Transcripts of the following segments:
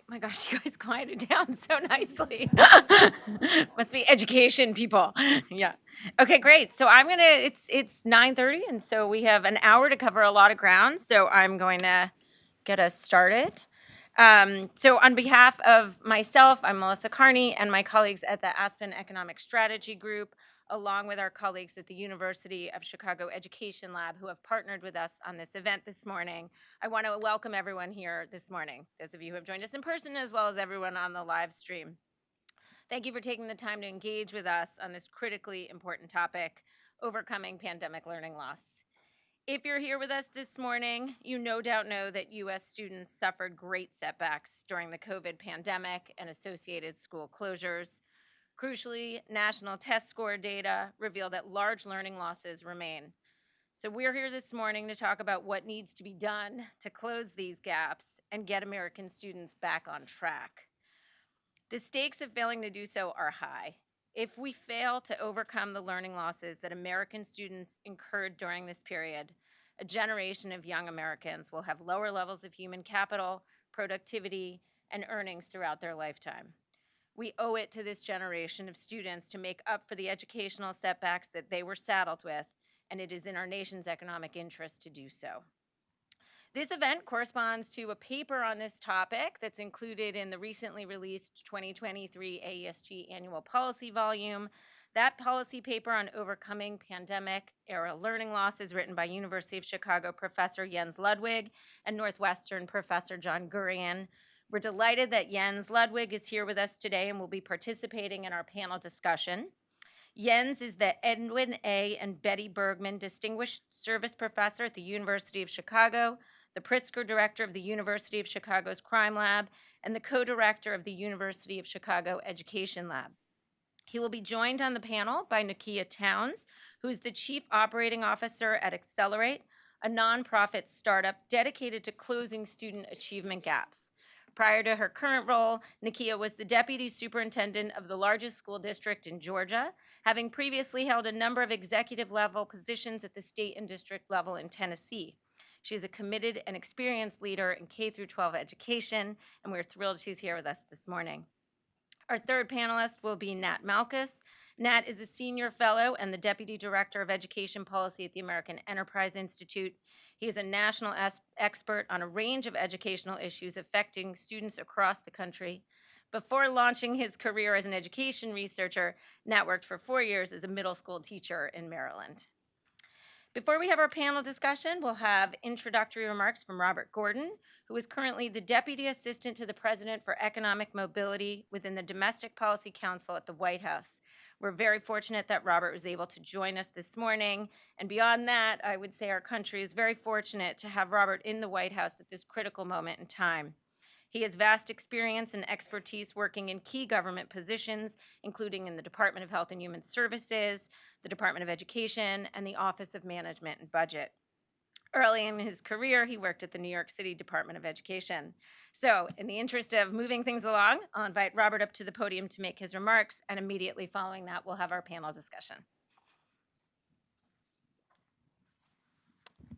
my gosh, you guys quieted down so nicely. Must be education people. Yeah. Okay, great. So it's 9:30, and so we have an hour to cover a lot of ground. So I'm going to get us started. So on behalf of myself, I'm Melissa Kearney, and my colleagues at the Aspen Economic Strategy Group, along with our colleagues at the University of Chicago Education Lab who have partnered with us on this event this morning, I want to welcome everyone here this morning, those of you who have joined us in person as well as everyone on the live stream. Thank you for taking the time to engage with us on this critically important topic, overcoming pandemic learning loss. If you're here with us this morning, you no doubt know that U.S. students suffered great setbacks during the COVID pandemic and associated school closures. Crucially, national test score data reveal that large learning losses remain. So we're here this morning to talk about what needs to be done to close these gaps and get American students back on track. The stakes of failing to do so are high. If we fail to overcome the learning losses that American students incurred during this period, a generation of young Americans will have lower levels of human capital, productivity, and earnings throughout their lifetime. We owe it to this generation of students to make up for the educational setbacks that they were saddled with, and it is in our nation's economic interest to do so. This event corresponds to a paper on this topic that's included in the recently released 2023 AESG Annual Policy Volume. That policy paper on overcoming pandemic-era learning loss is written by University of Chicago professor Jens Ludwig and Northwestern professor John Gurian. We're delighted that Jens Ludwig is here with us today and will be participating in our panel discussion. Jens is the Edwin A. and Betty Bergman Distinguished Service Professor at the University of Chicago, the Pritzker Director of the University of Chicago's Crime Lab, and the co-director of the University of Chicago Education Lab. He will be joined on the panel by Nakia Towns, who is the Chief Operating Officer at Accelerate, a nonprofit startup dedicated to closing student achievement gaps. Prior to her current role, Nakia was the deputy superintendent of the largest school district in Georgia, having previously held a number of executive level positions at the state and district level in Tennessee. She's a committed and experienced leader in K-12 education, and we're thrilled she's here with us this morning. Our third panelist will be Nat Malkus. Nat is a senior fellow and the deputy director of education policy at the American Enterprise Institute. He is a national expert on a range of educational issues affecting students across the country. Before launching his career as an education researcher, Nat worked for 4 years as a middle school teacher in Maryland. Before we have our panel discussion, we'll have introductory remarks from Robert Gordon, who is currently the Deputy Assistant to the President for Economic Mobility within the Domestic Policy Council at the White House. We're very fortunate that Robert was able to join us this morning. And beyond that, I would say our country is very fortunate to have Robert in the White House at this critical moment in time. He has vast experience and expertise working in key government positions, including in the Department of Health and Human Services, the Department of Education, and the Office of Management and Budget. Early in his career, he worked at the New York City Department of Education. So, in the interest of moving things along, I'll invite Robert up to the podium to make his remarks, and immediately following that, we'll have our panel discussion.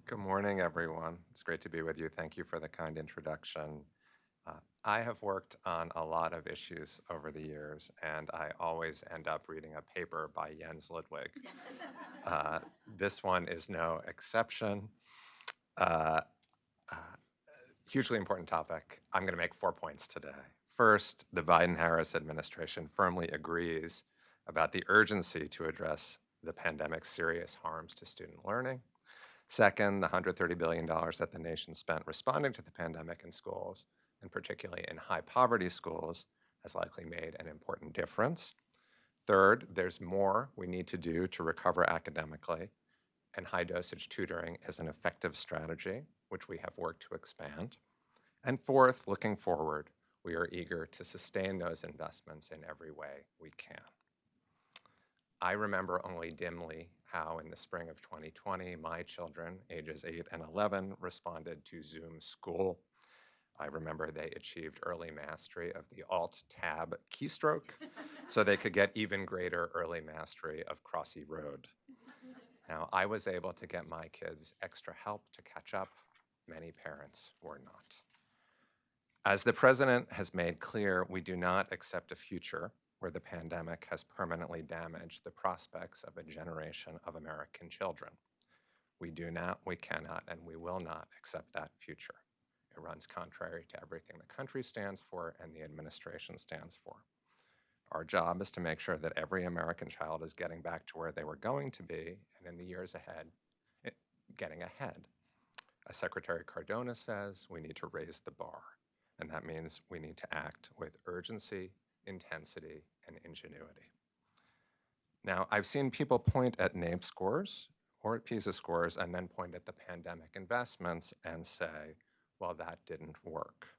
Good morning, everyone. It's great to be with you. Thank you for the kind introduction. I have worked on a lot of issues over the years, and I always end up reading a paper by Jens Ludwig. This one is no exception. Hugely important topic. I'm going to make 4 points today. First, the Biden-Harris administration firmly agrees about the urgency to address the pandemic's serious harms to student learning. Second, the $130 billion that the nation spent responding to the pandemic in schools, and particularly in high poverty schools, has likely made an important difference. Third, there's more we need to do to recover academically, and high-dosage tutoring is an effective strategy, which we have worked to expand. And fourth, looking forward, we are eager to sustain those investments in every way we can. I remember only dimly how in the spring of 2020, my children, ages 8 and 11, responded to Zoom school. I remember they achieved early mastery of the Alt-Tab keystroke, so they could get even greater early mastery of Crossy Road. Now, I was able to get my kids extra help to catch up. Many parents were not. As the president has made clear, we do not accept a future where the pandemic has permanently damaged the prospects of a generation of American children. We do not, we cannot, and we will not accept that future. It runs contrary to everything the country stands for and the administration stands for. Our job is to make sure that every American child is getting back to where they were going to be, and in the years ahead, getting ahead. As Secretary Cardona says, we need to raise the bar, and that means we need to act with urgency, intensity, and ingenuity. Now, I've seen people point at NAEP scores or at PISA scores and then point at the pandemic investments and say, well, that didn't work.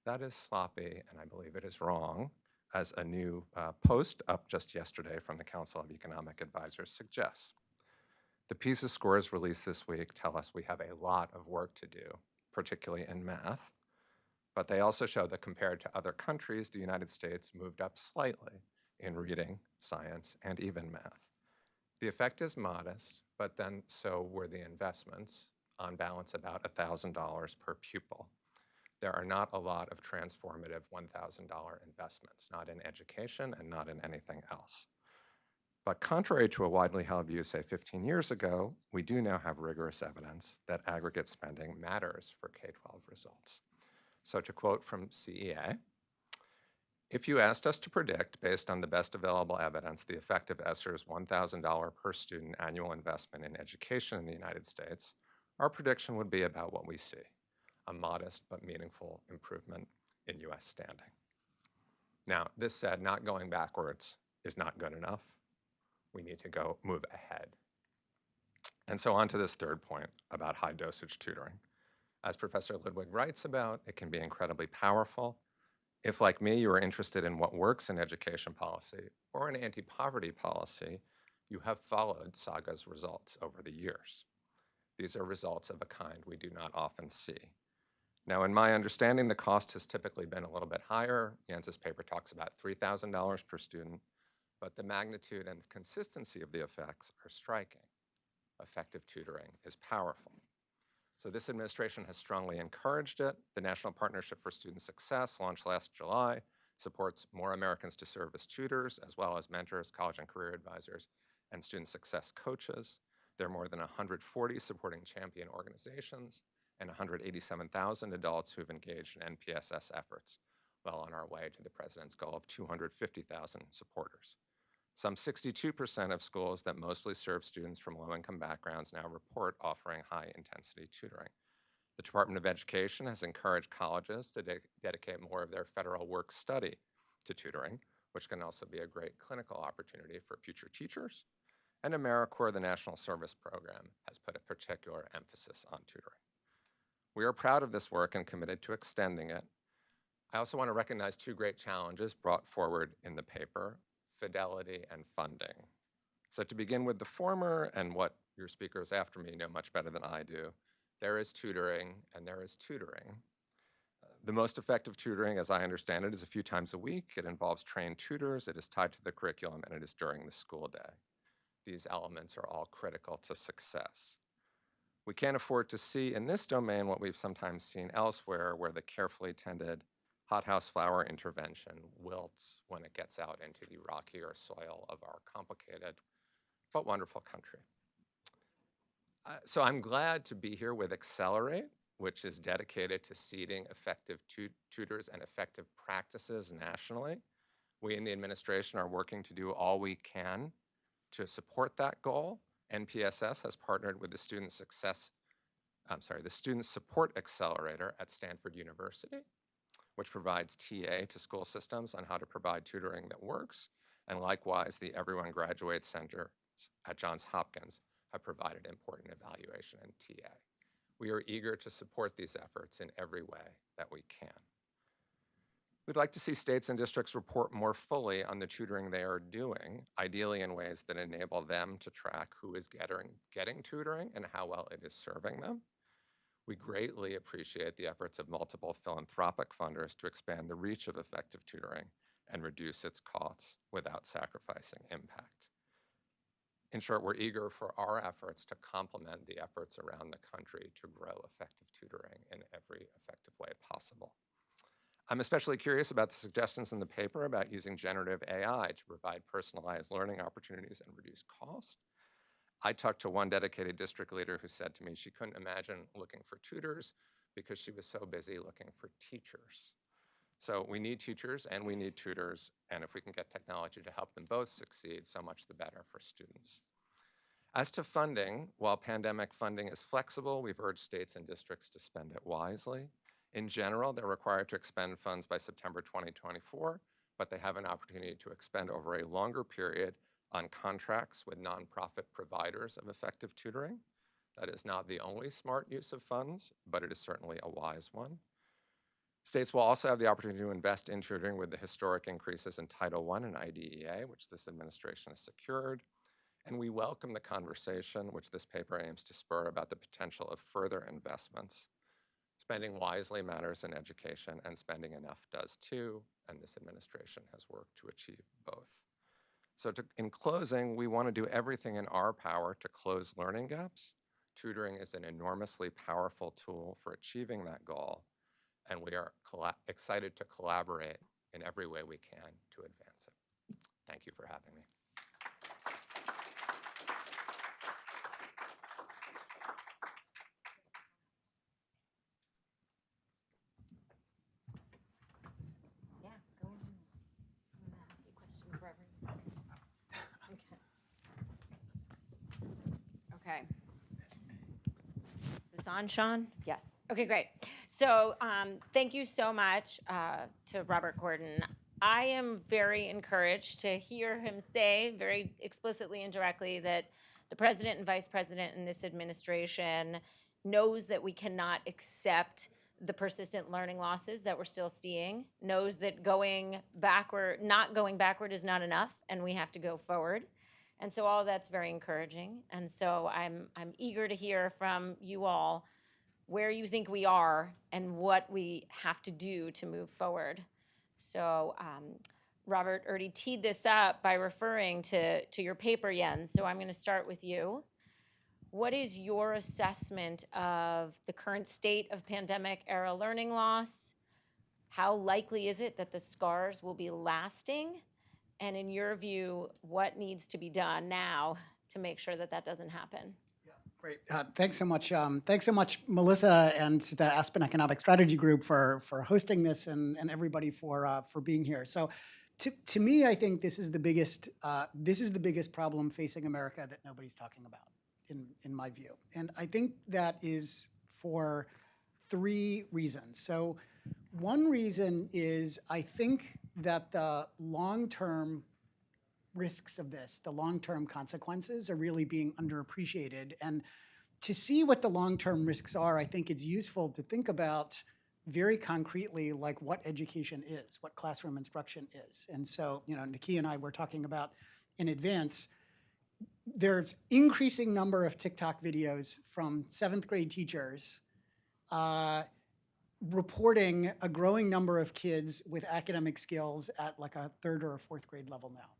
That is sloppy, and I believe it is wrong, as a new post up just yesterday from the Council of Economic Advisors suggests. The PISA scores released this week tell us we have a lot of work to do, particularly in math, but they also show that compared to other countries, the United States moved up slightly in reading, science, and even math. The effect is modest, but then so were the investments, on balance about $1,000 per pupil. There are not a lot of transformative $1,000 investments, not in education and not in anything else. But contrary to a widely held view, say 15 years ago, we do now have rigorous evidence that aggregate spending matters for K-12 results. So to quote from CEA, if you asked us to predict, based on the best available evidence, the effect of ESSER's $1,000 per student annual investment in education in the United States, our prediction would be about what we see, a modest but meaningful improvement in US standing. Now, this said, not going backwards is not good enough. We need to move ahead. And so on to this third point about high-dosage tutoring. As Professor Ludwig writes about, it can be incredibly powerful. If, like me, you are interested in what works in education policy or in anti-poverty policy, you have followed SAGA's results over the years. These are results of a kind we do not often see. Now, in my understanding, the cost has typically been a little bit higher. Jens's paper talks about $3,000 per student, but the magnitude and consistency of the effects are striking. Effective tutoring is powerful. So this administration has strongly encouraged it. The National Partnership for Student Success, launched last July, supports more Americans to serve as tutors, as well as mentors, college and career advisors, and student success coaches. There are more than 140 supporting champion organizations and 187,000 adults who have engaged in NPSS efforts, well on our way to the president's goal of 250,000 supporters. Some 62% of schools that mostly serve students from low-income backgrounds now report offering high-intensity tutoring. The Department of Education has encouraged colleges to dedicate more of their federal work study to tutoring, which can also be a great clinical opportunity for future teachers. And AmeriCorps, the National Service Program, has put a particular emphasis on tutoring. We are proud of this work and committed to extending it. I also want to recognize two great challenges brought forward in the paper: fidelity and funding. So to begin with the former, and what your speakers after me know much better than I do, there is tutoring and there is tutoring. The most effective tutoring, as I understand it, is a few times a week. It involves trained tutors, it is tied to the curriculum, and it is during the school day. These elements are all critical to success. We can't afford to see in this domain what we've sometimes seen elsewhere, where the carefully tended hothouse flower intervention wilts when it gets out into the rockier soil of our complicated but wonderful country. So I'm glad to be here with Accelerate, which is dedicated to seeding effective tutors and effective practices nationally. We in the administration are working to do all we can to support that goal. NPSS has partnered with the Student Support Accelerator at Stanford University, which provides TA to school systems on how to provide tutoring that works. And likewise, the Everyone Graduates Center at Johns Hopkins have provided important evaluation in TA. We are eager to support these efforts in every way that we can. We'd like to see states and districts report more fully on the tutoring they are doing, ideally in ways that enable them to track who is getting tutoring and how well it is serving them. We greatly appreciate the efforts of multiple philanthropic funders to expand the reach of effective tutoring and reduce its costs without sacrificing impact. In short, we're eager for our efforts to complement the efforts around the country to grow effective tutoring in every effective way possible. I'm especially curious about the suggestions in the paper about using generative AI to provide personalized learning opportunities and reduce cost. I talked to one dedicated district leader who said to me she couldn't imagine looking for tutors because she was so busy looking for teachers. So we need teachers and we need tutors, and if we can get technology to help them both succeed, so much the better for students. As to funding, while pandemic funding is flexible, we've urged states and districts to spend it wisely. In general, they're required to expend funds by September 2024, but they have an opportunity to expend over a longer period on contracts with nonprofit providers of effective tutoring. That is not the only smart use of funds, but it is certainly a wise one. States will also have the opportunity to invest in tutoring with the historic increases in Title I and IDEA, which this administration has secured. And we welcome the conversation, which this paper aims to spur, about the potential of further investments. Spending wisely matters in education, and spending enough does too, and this administration has worked to achieve both. So in closing, we want to do everything in our power to close learning gaps. Tutoring is an enormously powerful tool for achieving that goal, and we are excited to collaborate in every way we can to advance it. Thank you for having me. Yeah, go on. I'm going to ask you a question for everyone. Okay. Is this on, Sean? Yes. Okay, great. So thank you so much to Robert Gordon. I am very encouraged to hear him say very explicitly and directly that the president and vice president in this administration knows that we cannot accept the persistent learning losses that we're still seeing, knows that not going backward is not enough, and we have to go forward. And so all that's very encouraging. And so I'm eager to hear from you all where you think we are and what we have to do to move forward. So Robert already teed this up by referring to your paper, Jens. So I'm going to start with you. What is your assessment of the current state of pandemic era learning loss? How likely is it that the scars will be lasting? And in your view, what needs to be done now to make sure that that doesn't happen? Yeah, great. Thanks so much. Thanks so much, Melissa and the Aspen Economic Strategy Group for hosting this, and everybody for being here. So, to me, I think this is the biggest problem facing America that nobody's talking about, in my view. And I think that is for three reasons. So, one reason is I think that the long-term risks of this, the long-term consequences, are really being underappreciated. And to see what the long-term risks are, I think it's useful to think about very concretely, like what education is, what classroom instruction is. And so, Nakia and I were talking about in advance, there's increasing number of TikTok videos from 7th grade teachers reporting a growing number of kids with academic skills at like a 3rd or a 4th grade level now,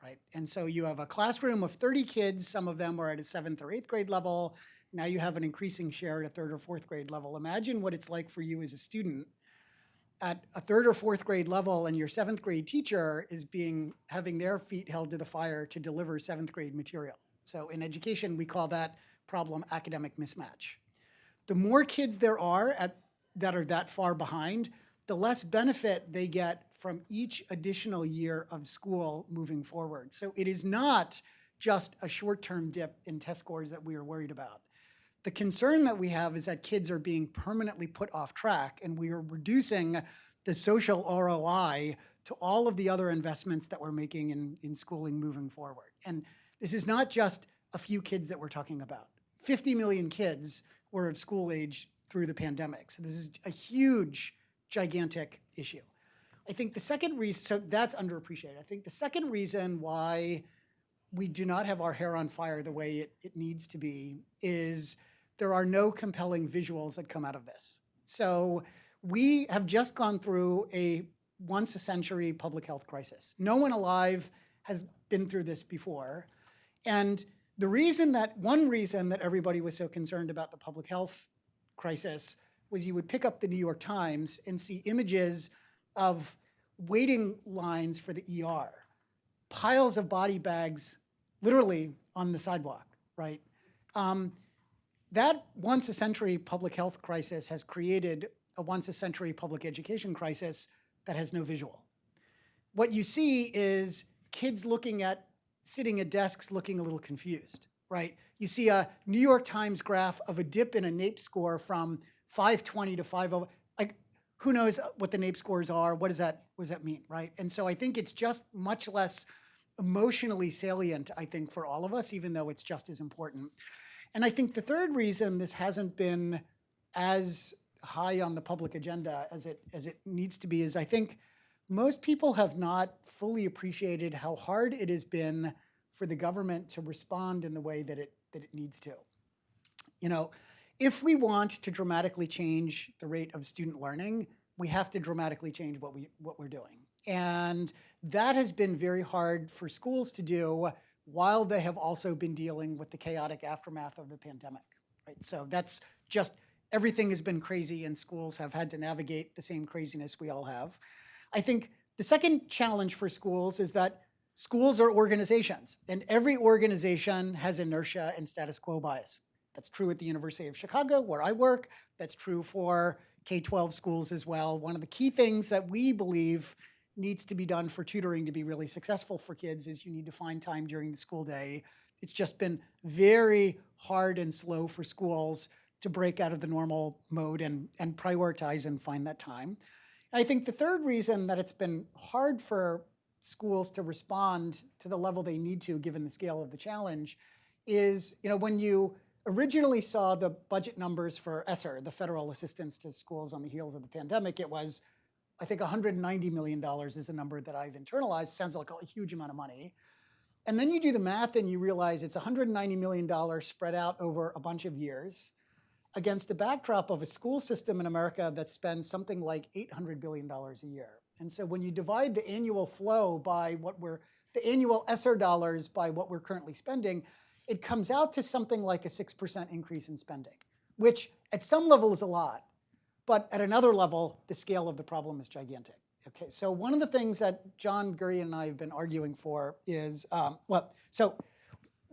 right? And so you have a classroom of 30 kids, some of them are at a 7th or 8th grade level. Now you have an increasing share at a 3rd or 4th grade level. Imagine what it's like for you as a student at a 3rd or 4th grade level, and your 7th grade teacher is having their feet held to the fire to deliver 7th grade material. So in education, we call that problem academic mismatch. The more kids there are that are that far behind, the less benefit they get from each additional year of school moving forward. So it is not just a short-term dip in test scores that we are worried about. The concern that we have is that kids are being permanently put off track, and we are reducing the social ROI to all of the other investments that we're making in schooling moving forward. And this is not just a few kids that we're talking about. 50 million kids were of school age through the pandemic. So this is a huge, gigantic issue. I think the second reason, so that's underappreciated. I think the second reason why we do not have our hair on fire the way it needs to be is there are no compelling visuals that come out of this. So we have just gone through a once-a-century public health crisis. No one alive has been through this before. And one reason that everybody was so concerned about the public health crisis was you would pick up the New York Times and see images of waiting lines for the ER, piles of body bags literally on the sidewalk, right? That once-a-century public health crisis has created a once-a-century public education crisis that has no visual. What you see is kids sitting at desks looking a little confused, right? You see a New York Times graph of a dip in a NAEP score from 520 to 50. Like, who knows what the NAEP scores are? What does that mean, right? And so I think it's just much less emotionally salient, I think, for all of us, even though it's just as important. And I think the third reason this hasn't been as high on the public agenda as it needs to be is I think most people have not fully appreciated how hard it has been for the government to respond in the way that it needs to. You know, if we want to dramatically change the rate of student learning, we have to dramatically change what we're doing. And that has been very hard for schools to do while they have also been dealing with the chaotic aftermath of the pandemic, right? So that's just, everything has been crazy and schools have had to navigate the same craziness we all have. I think the second challenge for schools is that schools are organizations, and every organization has inertia and status quo bias. That's true at the University of Chicago, where I work. That's true for K-12 schools as well. One of the key things that we believe needs to be done for tutoring to be really successful for kids is you need to find time during the school day. It's just been very hard and slow for schools to break out of the normal mode and prioritize and find that time. I think the third reason that it's been hard for schools to respond to the level they need to, given the scale of the challenge, is, you know, when you originally saw the budget numbers for ESSER, the federal assistance to schools on the heels of the pandemic, it was, I think $190 million is a number that I've internalized. Sounds like a huge amount of money. And then you do the math and you realize it's $190 million spread out over a bunch of years against the backdrop of a school system in America that spends something like $800 billion a year. And so when you divide the annual flow by the annual ESSER dollars by what we're currently spending, it comes out to something like a 6% increase in spending, which at some level is a lot. But at another level, the scale of the problem is gigantic. Okay, so one of the things that John Gurry and I have been arguing for is, so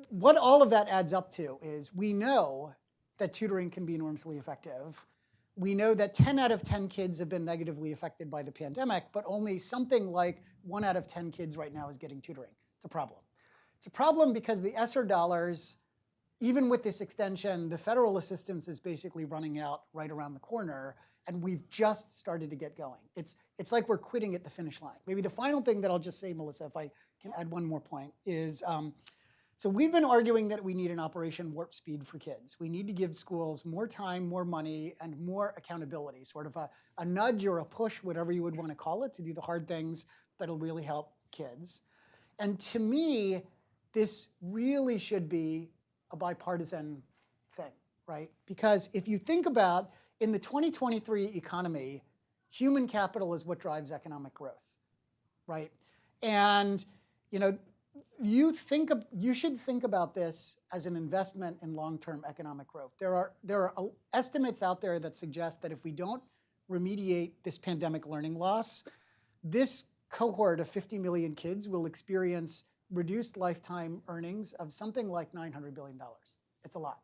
what all of that adds up to is we know that tutoring can be enormously effective. We know that 10 out of 10 kids have been negatively affected by the pandemic, but only something like 1 out of 10 kids right now is getting tutoring. It's a problem. It's a problem because the ESSER dollars, even with this extension, the federal assistance is basically running out right around the corner, and we've just started to get going. It's like we're quitting at the finish line. Maybe the final thing that I'll just say, Melissa, if I can add one more point, is so we've been arguing that we need an Operation Warp Speed for kids. We need to give schools more time, more money, and more accountability, sort of a nudge or a push, whatever you would want to call it, to do the hard things that'll really help kids. And to me, this really should be a bipartisan thing, right? Because if you think about, in the 2023 economy, human capital is what drives economic growth, right? And, you know, you should think about this as an investment in long-term economic growth. There are estimates out there that suggest that if we don't remediate this pandemic learning loss, this cohort of 50 million kids will experience reduced lifetime earnings of something like $900 billion. It's a lot.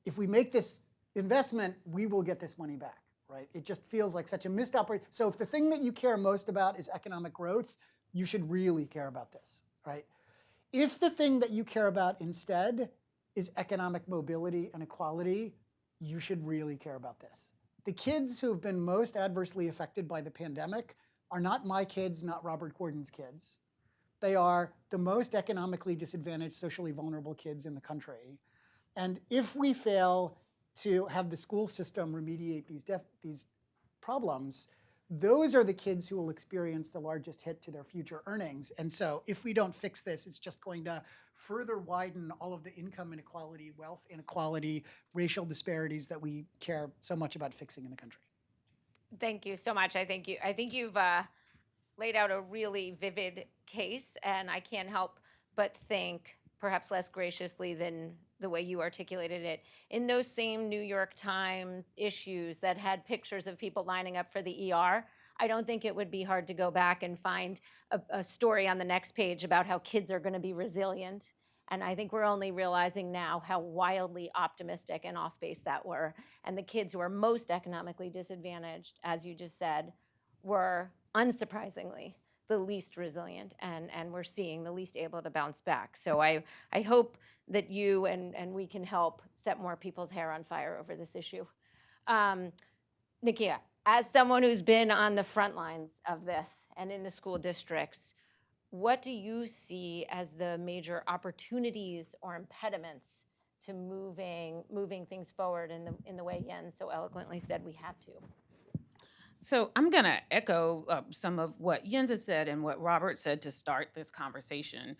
If we make this investment, we will get this money back, right? It just feels like such a missed opportunity. So if the thing that you care most about is economic growth, you should really care about this, right? If the thing that you care about instead is economic mobility and equality, you should really care about this. The kids who have been most adversely affected by the pandemic are not my kids, not Robert Gordon's kids. They are the most economically disadvantaged, socially vulnerable kids in the country. And if we fail to have the school system remediate these problems, those are the kids who will experience the largest hit to their future earnings. And so if we don't fix this, it's just going to further widen all of the income inequality, wealth inequality, racial disparities that we care so much about fixing in the country. Thank you so much. I think you've laid out a really vivid case, and I can't help but think, perhaps less graciously than the way you articulated it, in those same New York Times issues that had pictures of people lining up for the ER, I don't think it would be hard to go back and find a story on the next page about how kids are going to be resilient. And I think we're only realizing now how wildly optimistic and off base that were. And the kids who are most economically disadvantaged, as you just said, were unsurprisingly the least resilient, and we're seeing the least able to bounce back. So I hope that you and we can help set more people's hair on fire over this issue. Nakia, as someone who's been on the front lines of this and in the school districts, what do you see as the major opportunities or impediments to moving things forward in the way Jens so eloquently said we have to? So I'm going to echo some of what Jens has said and what Robert said to start this conversation.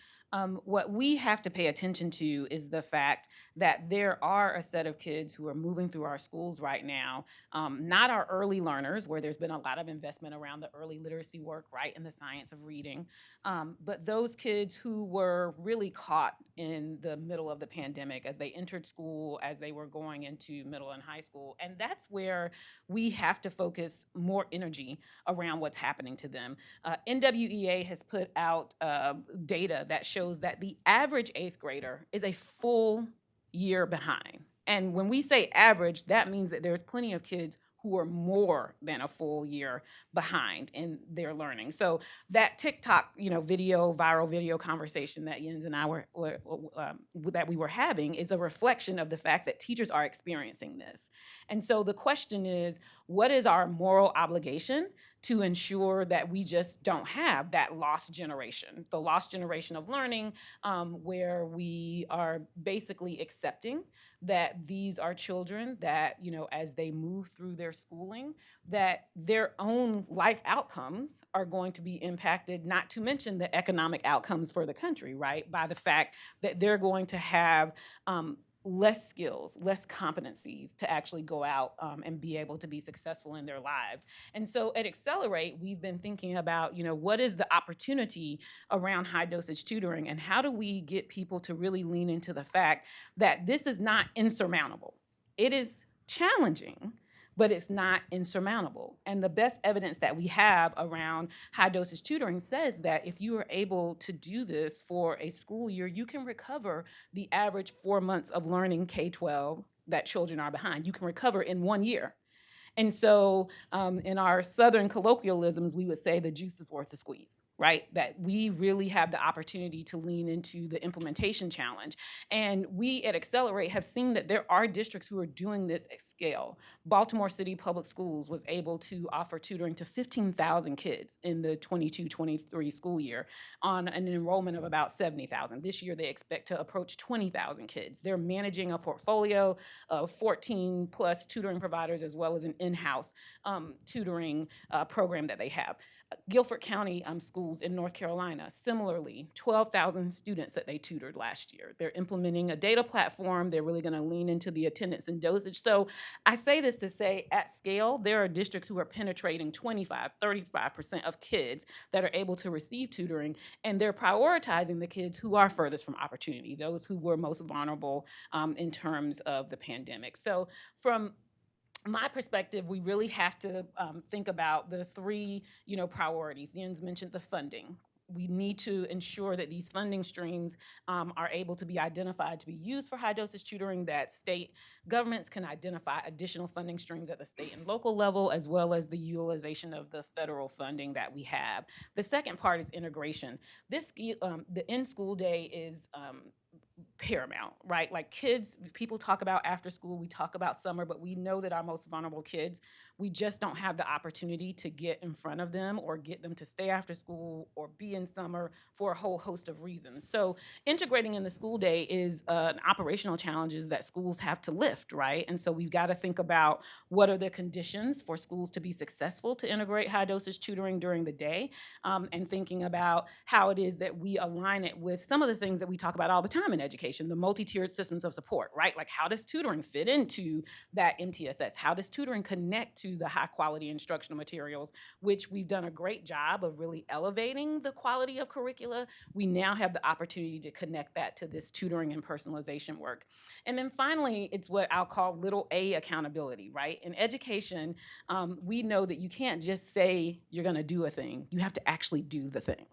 What we have to pay attention to is the fact that there are a set of kids who are moving through our schools right now, not our early learners, where there's been a lot of investment around the early literacy work, right, in the science of reading, but those kids who were really caught in the middle of the pandemic as they entered school, as they were going into middle and high school. And that's where we have to focus more energy around what's happening to them. NWEA has put out data that shows that the average 8th grader is a full year behind. And when we say average, that means that there's plenty of kids who are more than a full year behind in their learning. So that TikTok, viral video conversation that Jens and I that we were having is a reflection of the fact that teachers are experiencing this. And so the question is, what is our moral obligation to ensure that we just don't have that lost generation, the lost generation of learning, where we are basically accepting that these are children that, as they move through their schooling, that their own life outcomes are going to be impacted, not to mention the economic outcomes for the country, right? By the fact that they're going to have less skills, less competencies to actually go out and be able to be successful in their lives. And so at Accelerate, we've been thinking about, what is the opportunity around high dosage tutoring, and how do we get people to really lean into the fact that this is not insurmountable. It is challenging, but it's not insurmountable. And the best evidence that we have around high dosage tutoring says that if you are able to do this for a school year, you can recover the average 4 months of learning K-12 that children are behind. You can recover in 1 year. And so in our Southern colloquialisms, we would say the juice is worth the squeeze, right? That we really have the opportunity to lean into the implementation challenge. And we at Accelerate have seen that there are districts who are doing this at scale. Baltimore City Public Schools was able to offer tutoring to 15,000 kids in the 22-23 school year on an enrollment of about 70,000. This year, they expect to approach 20,000 kids. They're managing a portfolio of 14 plus tutoring providers, as well as an in-house tutoring program that they have. Guilford County schools in North Carolina, similarly, 12,000 students that they tutored last year. They're implementing a data platform. They're really going to lean into the attendance and dosage. So I say this to say, at scale, there are districts who are penetrating 25, 35% of kids that are able to receive tutoring, and they're prioritizing the kids who are furthest from opportunity, those who were most vulnerable in terms of the pandemic. So from my perspective, we really have to think about the three, priorities. Jens mentioned the funding. We need to ensure that these funding streams are able to be identified to be used for high dosage tutoring, that state governments can identify additional funding streams at the state and local level, as well as the utilization of the federal funding that we have. The second part is integration. The in-school day is paramount, right? Like kids, people talk about after school, we talk about summer, but we know that our most vulnerable kids, we just don't have the opportunity to get in front of them or get them to stay after school or be in summer for a whole host of reasons. So integrating in the school day is an operational challenges that schools have to lift, right? And so we've got to think about what are the conditions for schools to be successful to integrate high dosage tutoring during the day, and thinking about how it is that we align it with some of the things that we talk about all the time in education, education, the multi-tiered systems of support, right? Like, how does tutoring fit into that MTSS? How does tutoring connect to the high quality instructional materials, which we've done a great job of really elevating the quality of curricula? We now have the opportunity to connect that to this tutoring and personalization work. And then finally, it's what I'll call little A accountability, right? In education, we know that you can't just say you're going to do a thing. You have to actually do the thing.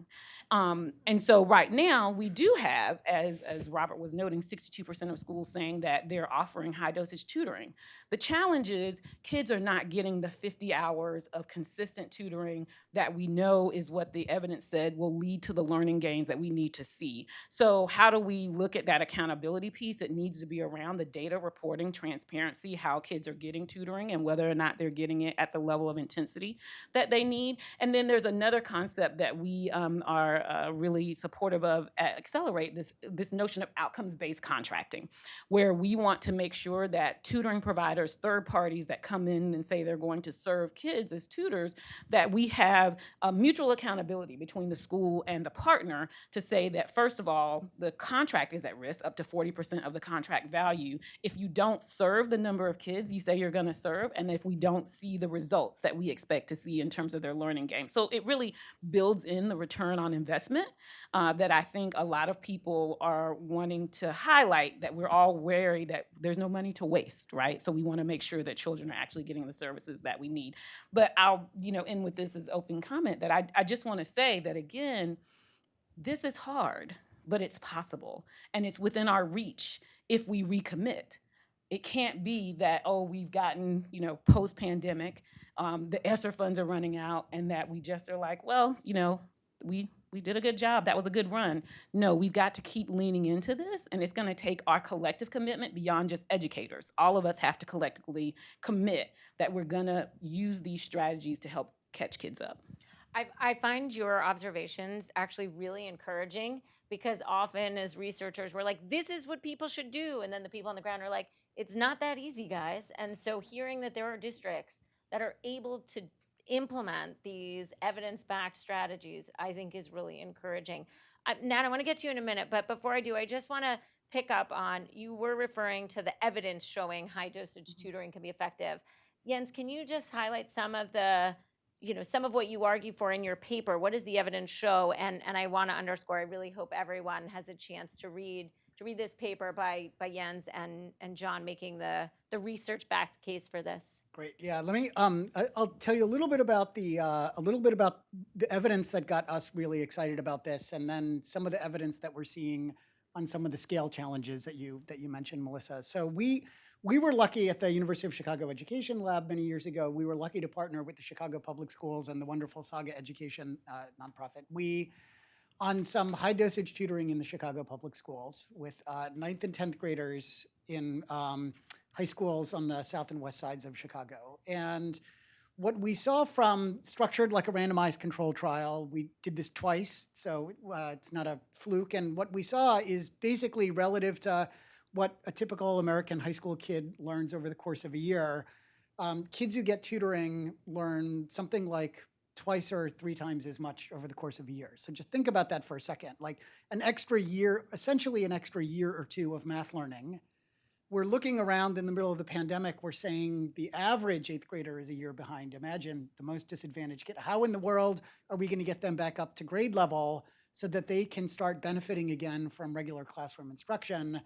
And so right now, we do have, as Robert was noting, 62% of schools saying that they're offering high-dosage tutoring. The challenge is kids are not getting the 50 hours of consistent tutoring that we know is what the evidence said will lead to the learning gains that we need to see. So how do we look at that accountability piece? It needs to be around the data reporting, transparency, how kids are getting tutoring and whether or not they're getting it at the level of intensity that they need. And then there's another concept that we are really supportive of at Accelerate, this notion of outcomes-based contracting, where we want to make sure that tutoring providers, third parties that come in and say they're going to serve kids as tutors, that we have a mutual accountability between the school and the partner to say that, first of all, the contract is at risk, up to 40% of the contract value, if you don't serve the number of kids you say you're going to serve, and if we don't see the results that we expect to see in terms of their learning gains. So it really builds in the return on investment that I think a lot of people are wanting to highlight, that we're all wary that there's no money to waste, right? So we want to make sure that children are actually getting the services that we need. But I'll, end with this as open comment that I just want to say that, again, this is hard, but it's possible. And it's within our reach if we recommit. It can't be that, we've gotten, post-pandemic, the ESSER funds are running out, and that we just are like, well, we did a good job. That was a good run. No, we've got to keep leaning into this, and it's going to take our collective commitment beyond just educators. All of us have to collectively commit that we're going to use these strategies to help catch kids up. I find your observations actually really encouraging, because often as researchers, we're like, this is what people should do. And then the people on the ground are like, it's not that easy, guys. And so hearing that there are districts that are able to implement these evidence-backed strategies, I think is really encouraging. Nat, I want to get to you in a minute, but before I do, I just want to pick up on, you were referring to the evidence showing high-dosage tutoring can be effective. Jens, can you just highlight some of what you argue for in your paper? What does the evidence show? And I want to underscore, I really hope everyone has a chance to read this paper by Jens and John, making the research-backed case for this. Great. Yeah. Let me. I'll tell you a little bit about the evidence that got us really excited about this, and then some of the evidence that we're seeing on some of the scale challenges that you mentioned, Melissa. So we were lucky at the University of Chicago Education Lab many years ago. We were lucky to partner with the Chicago Public Schools and the wonderful Saga Education nonprofit. On some high dosage tutoring in the Chicago Public Schools with 9th and 10th graders in high schools on the south and west sides of Chicago. And what we saw from structured like a randomized control trial, we did this twice, so it's not a fluke. And what we saw is basically relative to what a typical American high school kid learns over the course of a year. Kids who get tutoring learn something like twice or 3 times as much over the course of a year. So just think about that for a second, like an extra year, essentially an extra year or 2 of math learning. We're looking around in the middle of the pandemic, we're saying the average 8th grader is a year behind. Imagine the most disadvantaged kid. How in the world are we going to get them back up to grade level so that they can start benefiting again from regular classroom instruction?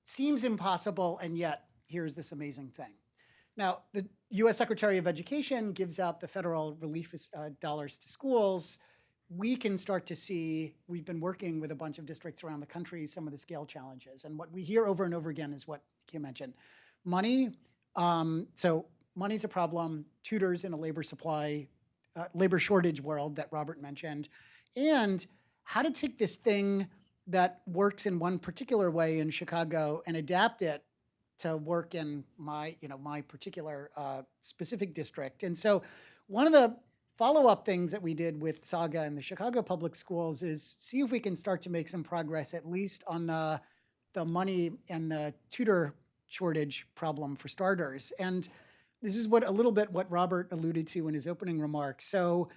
Seems impossible, and yet here's this amazing thing. Now, the US Secretary of Education gives out the federal relief dollars to schools. We can start to see, we've been working with a bunch of districts around the country, some of the scale challenges. And what we hear over and over again is what you mentioned. Money, so money's a problem, tutors in a labor shortage world that Robert mentioned, and how to take this thing that works in one particular way in Chicago and adapt it to work in my particular specific district. And so one of the follow-up things that we did with Saga and the Chicago Public Schools is see if we can start to make some progress, at least on the money and the tutor shortage problem for starters. And this is a little bit what Robert alluded to in his opening remarks. So,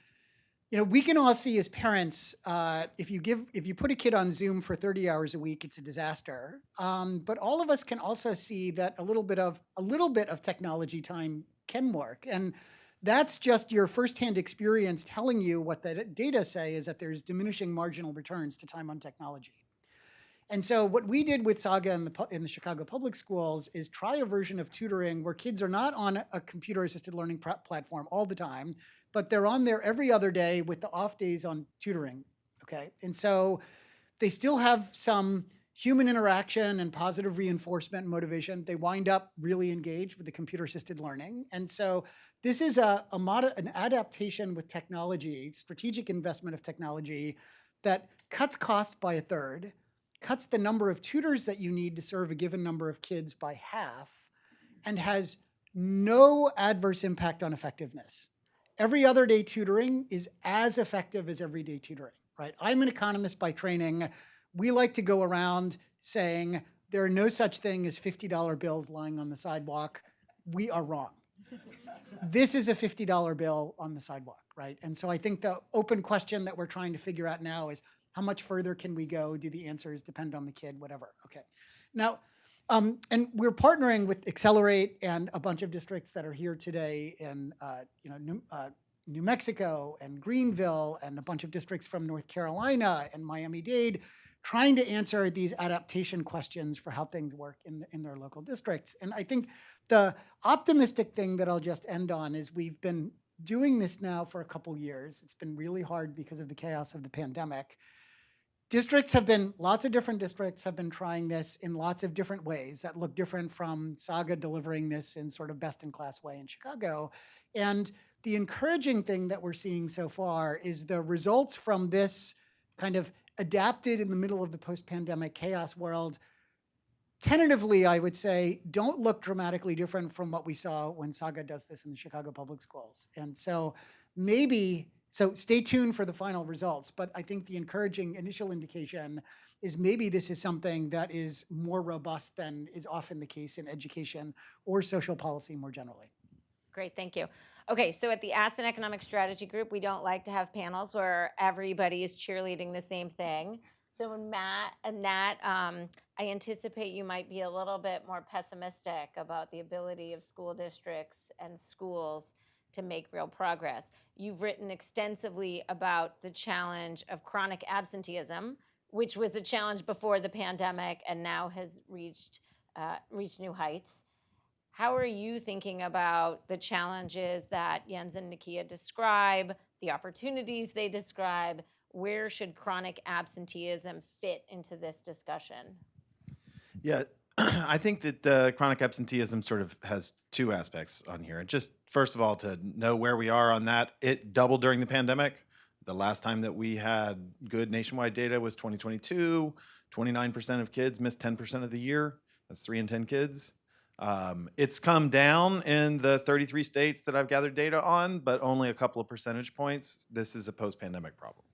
we can all see as parents, if you put a kid on Zoom for 30 hours a week, it's a disaster. But all of us can also see that a little bit of technology time can work, and that's just your firsthand experience telling you what the data say is that there's diminishing marginal returns to time on technology. And so what we did with Saga in the Chicago public schools is try a version of tutoring where kids are not on a computer-assisted learning platform all the time, but they're on there every other day with the off days on tutoring, okay? And so they still have some human interaction and positive reinforcement and motivation. They wind up really engaged with the computer-assisted learning. And so this is an adaptation with technology, strategic investment of technology that cuts costs by a third, cuts the number of tutors that you need to serve a given number of kids by half, and has no adverse impact on effectiveness. Every other day tutoring is as effective as everyday tutoring, right? I'm an economist by training. We like to go around saying there are no such thing as $50 bills lying on the sidewalk. We are wrong. This is a $50 bill on the sidewalk, right? And so I think the open question that we're trying to figure out now is, how much further can we go? Do the answers depend on the kid? Whatever. Okay. Now, and we're partnering with Accelerate and a bunch of districts that are here today in New Mexico and Greenville and a bunch of districts from North Carolina and Miami-Dade, trying to answer these adaptation questions for how things work in their local districts. And I think the optimistic thing that I'll just end on is we've been doing this now for a couple years. It's been really hard because of the chaos of the pandemic. Lots of different districts have been trying this in lots of different ways that look different from Saga delivering this in sort of best-in-class way in Chicago. And the encouraging thing that we're seeing so far is the results from this kind of adapted in the middle of the post-pandemic chaos world. Tentatively, I would say, don't look dramatically different from what we saw when Saga does this in the Chicago public schools. And so so stay tuned for the final results, but I think the encouraging initial indication is maybe this is something that is more robust than is often the case in education or social policy more generally. Great, thank you. Okay, so at the Aspen Economic Strategy Group, we don't like to have panels where everybody is cheerleading the same thing. So Matt and Nat, I anticipate you might be a little bit more pessimistic about the ability of school districts and schools to make real progress. You've written extensively about the challenge of chronic absenteeism, which was a challenge before the pandemic and now has reached new heights. How are you thinking about the challenges that Jens and Nakia describe, the opportunities they describe? Where should chronic absenteeism fit into this discussion? Yeah, I think that chronic absenteeism sort of has two aspects on here. Just first of all, to know where we are on that, it doubled during the pandemic. The last time that we had good nationwide data was 2022. 29% of kids missed 10% of the year. That's 3 in 10 kids. It's come down in the 33 states that I've gathered data on, but only a couple of percentage points. This is a post-pandemic problem.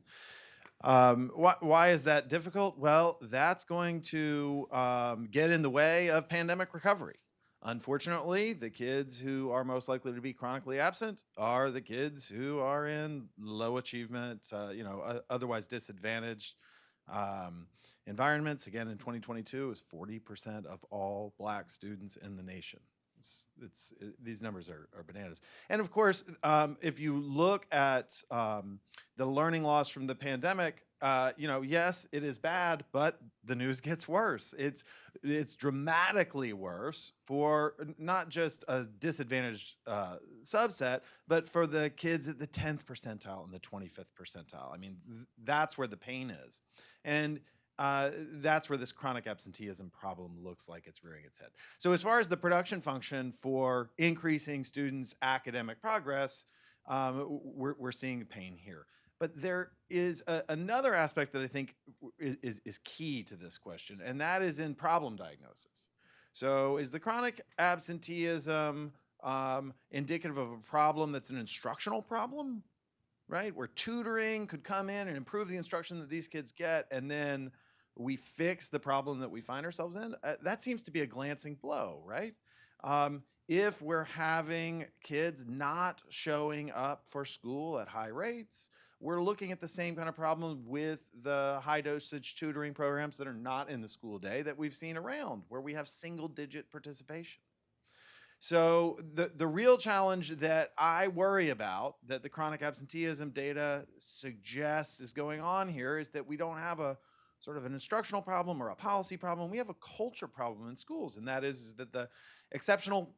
Why is that difficult? Well, that's going to get in the way of pandemic recovery. Unfortunately, the kids who are most likely to be chronically absent are the kids who are in low achievement, otherwise disadvantaged environments. Again, in 2022, it was 40% of all Black students in the nation. These numbers are bananas. And of course, if you look at the learning loss from the pandemic, yes, it is bad, but the news gets worse. It's dramatically worse for not just a disadvantaged subset, but for the kids at the 10th percentile and the 25th percentile. I mean, that's where the pain is. And that's where this chronic absenteeism problem looks like it's rearing its head. So as far as the production function for increasing students' academic progress, we're seeing the pain here. But there is another aspect that I think is key to this question, and that is in problem diagnosis. So is the chronic absenteeism indicative of a problem that's an instructional problem, right? Where tutoring could come in and improve the instruction that these kids get, and then we fix the problem that we find ourselves in? That seems to be a glancing blow, right? If we're having kids not showing up for school at high rates, we're looking at the same kind of problem with the high-dosage tutoring programs that are not in the school day that we've seen around, where we have single-digit participation. So the real challenge that I worry about, that the chronic absenteeism data suggests is going on here, is that we don't have a sort of an instructional problem or a policy problem. We have a culture problem in schools, and that is that the exceptional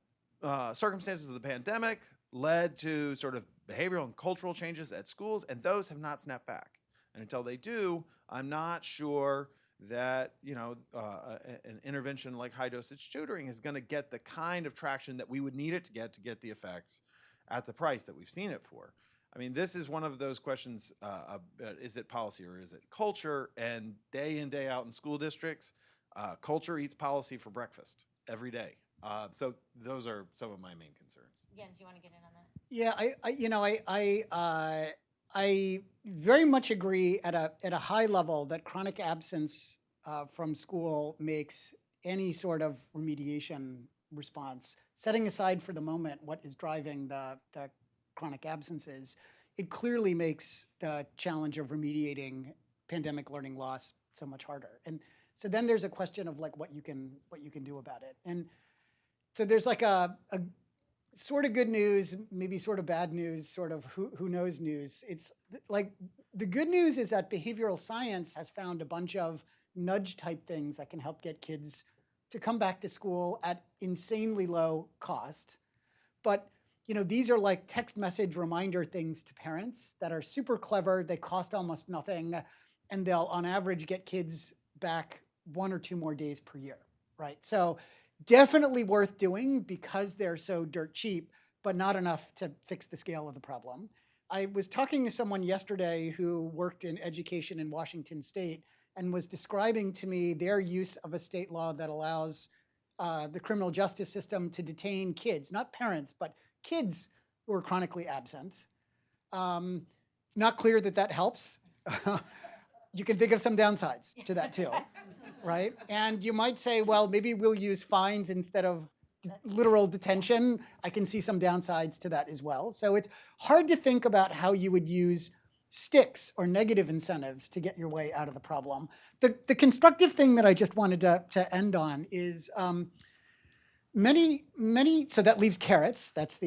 circumstances of the pandemic led to sort of behavioral and cultural changes at schools, and those have not snapped back. And until they do, I'm not sure that an intervention like high-dosage tutoring is going to get the kind of traction that we would need it to get the effects at the price that we've seen it for. I mean, this is one of those questions, is it policy or is it culture? And day in, day out in school districts, culture eats policy for breakfast every day. So those are some of my main concerns. Jens, you want to get in on that? Yeah, I very much agree at a high level that chronic absence from school makes any sort of remediation response, setting aside for the moment what is driving the chronic absences, it clearly makes the challenge of remediating pandemic learning loss so much harder. And so then there's a question of like what you can do about it. And so there's like a sort of good news, maybe sort of bad news, sort of who knows news. It's like the good news is that behavioral science has found a bunch of nudge type things that can help get kids to come back to school at insanely low cost. But these are like text message reminder things to parents that are super clever. They cost almost nothing, and they'll on average get kids back 1 or 2 more days per year, right? So definitely worth doing because they're so dirt cheap, but not enough to fix the scale of the problem. I was talking to someone yesterday who worked in education in Washington State and was describing to me their use of a state law that allows the criminal justice system to detain kids, not parents, but kids who are chronically absent. Not clear that helps. You can think of some downsides to that too, right? And you might say, well, maybe we'll use fines instead of literal detention. I can see some downsides to that as well. So it's hard to think about how you would use sticks or negative incentives to get your way out of the problem. The constructive thing that I just wanted to end on is so that leaves carrots. That's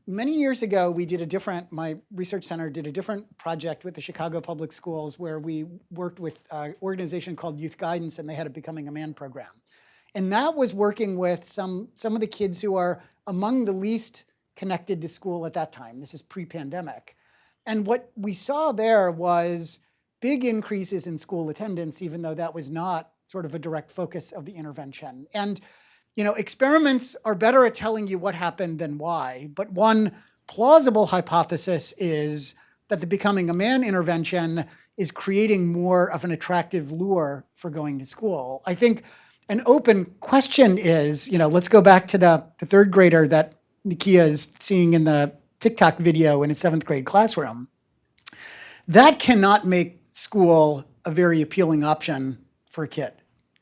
many years ago, we did my research center did a different project with the Chicago Public Schools where we worked with an organization called Youth Guidance, and they had a Becoming a Man program. And that was working with some of the kids who are among the least connected to school at that time. This is pre-pandemic. And what we saw there was big increases in school attendance, even though that was not sort of a direct focus of the intervention. And experiments are better at telling you what happened than why, but one plausible hypothesis is that the Becoming a Man intervention is creating more of an attractive lure for going to school. I think an open question is, let's go back to the 3rd grader that Nakia is seeing in the TikTok video in a 7th grade classroom. That cannot make school a very appealing option for a kid.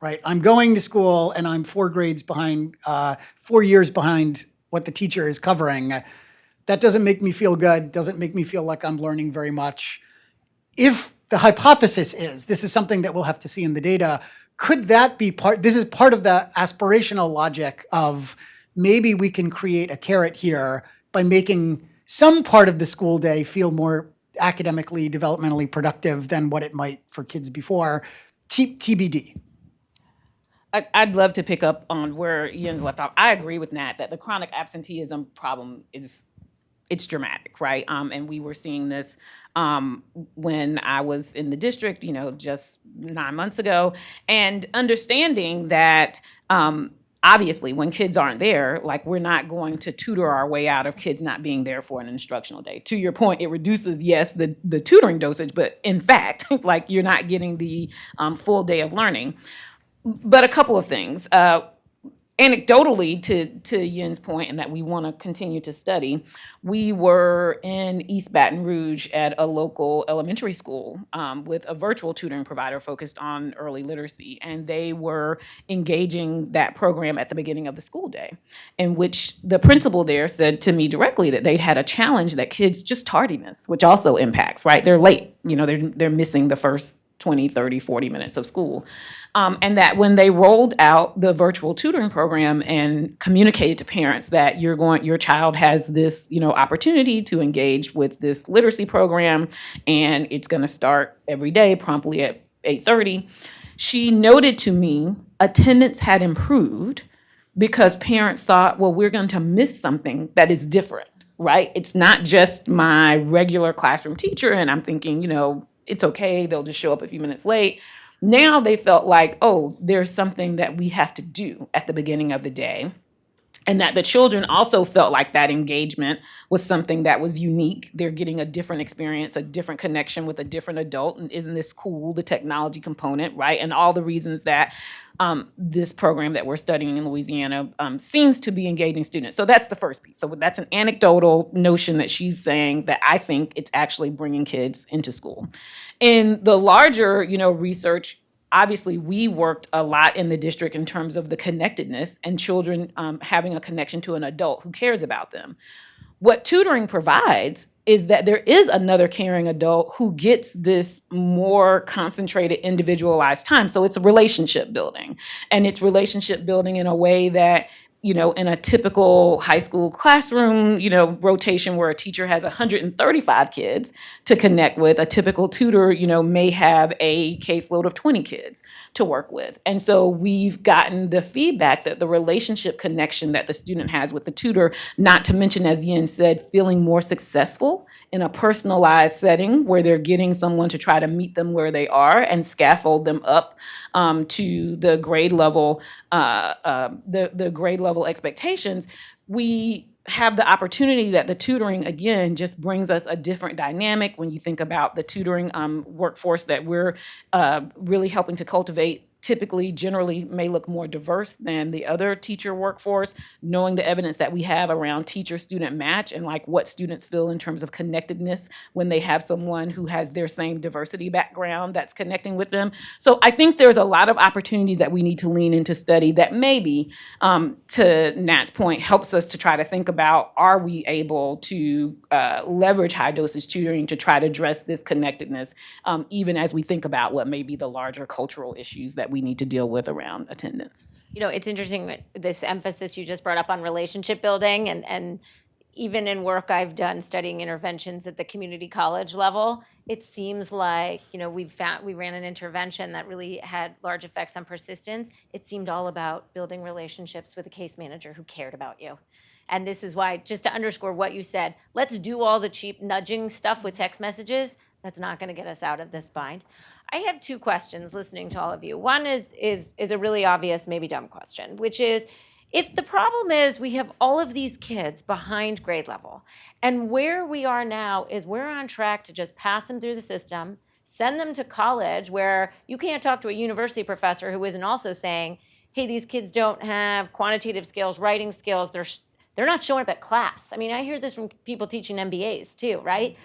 Right, I'm going to school and I'm 4 grades behind, 4 years behind what the teacher is covering. That doesn't make me feel good, doesn't make me feel like I'm learning very much. If the hypothesis is, this is something that we'll have to see in the data, could that be this is part of the aspirational logic of maybe we can create a carrot here by making some part of the school day feel more academically, developmentally productive than what it might for kids before. TBD. I'd love to pick up on where Jens left off. I agree with Nat that the chronic absenteeism problem it's dramatic, right? And we were seeing this when I was in the district, just 9 months ago, and understanding that obviously when kids aren't there, like we're not going to tutor our way out of kids not being there for an instructional day. To your point, it reduces, yes, the tutoring dosage, but in fact, like you're not getting the full day of learning. But a couple of things. anecdotally, to Yin's point, and that we want to continue to study, we were in East Baton Rouge at a local elementary school with a virtual tutoring provider focused on early literacy, and they were engaging that program at the beginning of the school day, in which the principal there said to me directly that they'd had a challenge that kids just tardiness, which also impacts, right? They're late, they're missing the first 20, 30, 40 minutes of school. And that when they rolled out the virtual tutoring program and communicated to parents that your child has this, opportunity to engage with this literacy program, and it's going to start every day promptly at 8:30, she noted to me attendance had improved because parents thought, well, we're going to miss something that is different, right? It's not just my regular classroom teacher, and I'm thinking, it's okay, they'll just show up a few minutes late. Now they felt like, oh, there's something that we have to do at the beginning of the day. And that the children also felt like that engagement was something that was unique. They're getting a different experience, a different connection with a different adult. And isn't this cool, the technology component, right? And all the reasons that this program that we're studying in Louisiana seems to be engaging students. So that's the first piece. So that's an anecdotal notion that she's saying that I think it's actually bringing kids into school. In the larger, research, obviously, we worked a lot in the district in terms of the connectedness and children having a connection to an adult who cares about them. What tutoring provides is that there is another caring adult who gets this more concentrated, individualized time. So it's relationship building. And it's relationship building in a way that, in a typical high school classroom, rotation where a teacher has 135 kids to connect with, a typical tutor, may have a caseload of 20 kids to work with. And so we've gotten the feedback that the relationship connection that the student has with the tutor, not to mention, as Yin said, feeling more successful in a personalized setting where they're getting someone to try to meet them where they are and scaffold them up to the grade level, the grade level expectations. We have the opportunity that the tutoring, again, just brings us a different dynamic when you think about the tutoring workforce that we're really helping to cultivate. Typically, generally may look more diverse than the other teacher workforce, knowing the evidence that we have around teacher-student match and like what students feel in terms of connectedness when they have someone who has their same diversity background that's connecting with them. So I think there's a lot of opportunities that we need to lean into study that maybe, to Nat's point, helps us to try to think about, are we able to leverage high-dosage tutoring to try to address this connectedness, even as we think about what may be the larger cultural issues that we need to deal with around attendance. It's interesting, this emphasis you just brought up on relationship building, and even in work I've done studying interventions at the community college level, it seems like, we ran an intervention that really had large effects on persistence. It seemed all about building relationships with a case manager who cared about you. And this is why, just to underscore what you said, let's do all the cheap nudging stuff with text messages. That's not going to get us out of this bind. I have two questions listening to all of you. One is a really obvious, maybe dumb question, which is, if the problem is we have all of these kids behind grade level, and where we are now is we're on track to just pass them through the system, send them to college where you can't talk to a university professor who isn't also saying, hey, these kids don't have quantitative skills, writing skills, they're not showing up at class. I mean, I hear this from people teaching MBAs too, right?